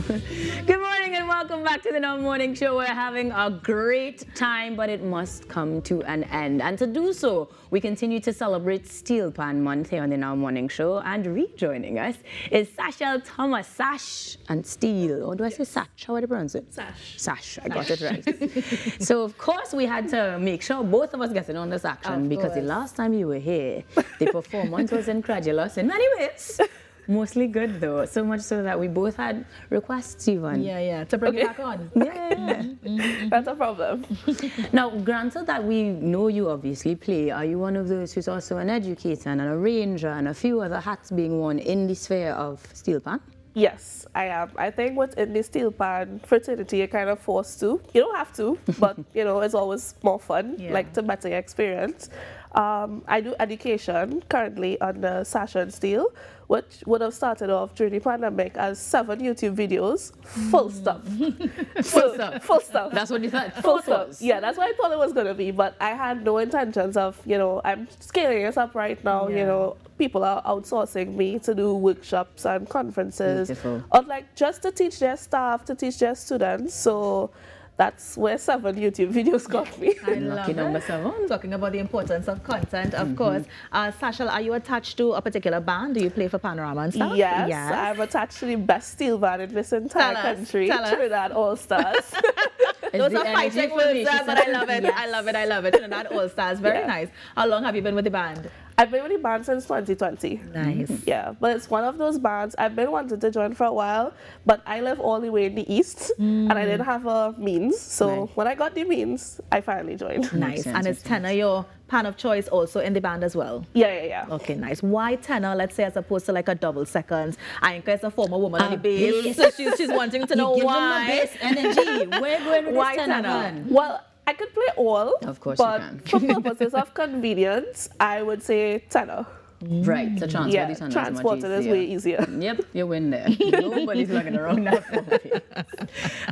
Good morning and welcome back to the Now Morning Show. We're having a great time, but it must come to an end. And to do so, we continue to celebrate Steelpan Month here on the Now Morning Show. And rejoining us is Sachelle Thomas, Sash and Steel. Or do I say Sash? How do I pronounce it? Sash. Sash, I got it right. So, of course, we had to make sure both of us get in on this action because the last time you were here, the performance was incredulous in many ways. Mostly good though, so much so that we both had requests even. Yeah, to bring it back on. Yeah. That's a problem. Now, granted that we know you obviously play, are you one of those who's also an educator and an arranger and a few other hats being worn in the sphere of Steelpan? Yes, I am. I think within the Steelpan fraternity, you're kind of forced to. You don't have to, but you know, it's always more fun, like to better your experience. I do education currently under Sachelle and Steel, which would have started off during the pandemic as 7 YouTube videos, full stuff. Full stuff. That's what you thought? Full stuff. Yeah, that's what I thought it was going to be, but I had no intentions of, you know, I'm scaling this up right now, you know, people are outsourcing me to do workshops and conferences. Beautiful. Or like just to teach their staff, to teach their students. So that's where 7 YouTube videos got me. I love number 7. Talking about the importance of content, of course. Sachelle, are you attached to a particular band? Do you play for Panorama and stuff? Yes, I'm attached to the best steel band in this entire country, Trinidad All-Stars. Those are fighting words, but I love it. Yes. I love it. Trinidad All-Stars, very nice. How long have you been with the band? I've been with the band since 2020. Nice. Yeah, but it's one of those bands I've been wanting to join for a while, but I live all the way in the east, and I didn't have a means. So when I got the means, I finally joined. Nice. And is tenor your pan of choice also in the band as well? Yeah. Okay, nice. Why tenor, let's say, as opposed to like a double seconds? Anka is a former woman on the bass, so she's wanting to know why. Bass energy. We're going with why this tenor? Well, I could play all, of course but you can. for purposes of convenience, I would say tenor. Right, so transporting is way easier. Yep, you win there. Nobody's looking around that for you.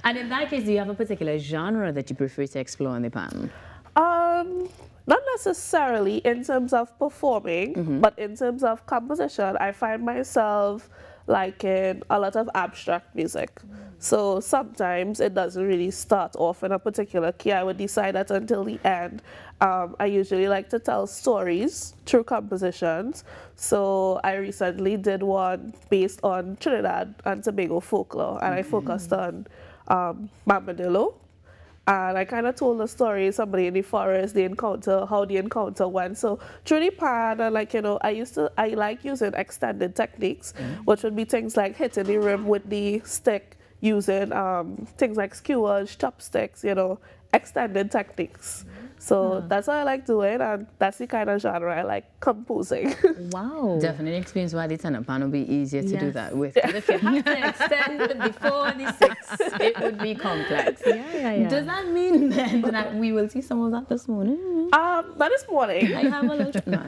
And in that case, do you have a particular genre that you prefer to explore in the pan? Not necessarily in terms of performing, but in terms of composition, I find myself liking a lot of abstract music. So sometimes it doesn't really start off in a particular key. I would decide that until the end. I usually like to tell stories through compositions. So I recently did one based on Trinidad and Tobago folklore, and I focused on Mamadillo. And I kind of told the story, somebody in the forest, they encounter, how the encounter went. So through the pan, and like, you know, I like using extended techniques, which would be things like hitting the rim with the stick, using things like skewers, chopsticks, you know, extended techniques. So that's what I like doing, and that's the kind of genre I like composing. Wow. Definitely explains why the tenor pan will be easier to do that with. But if you have to extend before the 6, it would be complex. Yeah. Does that mean then that we will see some of that this morning? Not this morning. I have a little... No,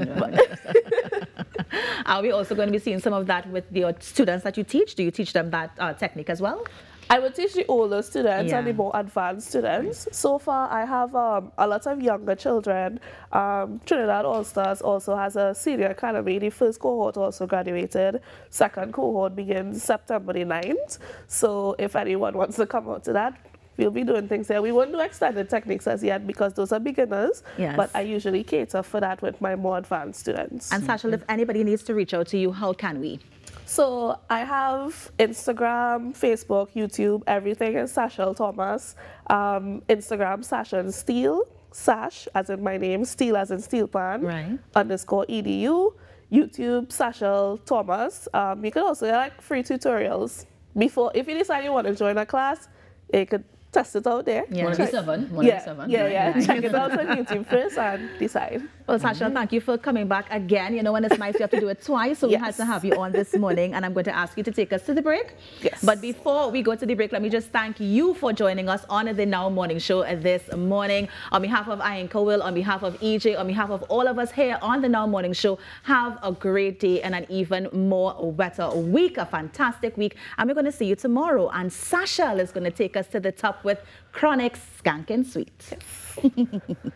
Are we also going to be seeing some of that with your students that you teach? Do you teach them that technique as well? I would teach the older students and the more advanced students. So far, I have a lot of younger children. Trinidad All-Stars also has a senior academy. The first cohort also graduated. Second cohort begins September the 9th. So if anyone wants to come out to that, we'll be doing things there. We won't do extended techniques as yet because those are beginners, but I usually cater for that with my more advanced students. And Sachelle, if anybody needs to reach out to you, how can we? So I have Instagram, Facebook, YouTube, everything is Sachelle Thomas. Instagram, Sachelle and Steel, Sash as in my name, Steel as in Steelpan, _edu. YouTube, Sachelle Thomas. You can also like free tutorials. Before, if you decide you want to join a class, you could test it out there. Yeah. Check it out on YouTube first and decide. Well, Sachelle, thank you for coming back again. You know, when it's nice, you have to do it twice. So we had to have you on this morning, and I'm going to ask you to take us to the break. Yes. But before we go to the break, let me just thank you for joining us on the Now Morning Show this morning. On behalf of Anka Will, on behalf of EJ, on behalf of all of us here on the Now Morning Show, have a great day and an even more better week, a fantastic week. And we're going to see you tomorrow. And Sachelle is going to take us to the top with Chronic Skankin' Sweet. Yes.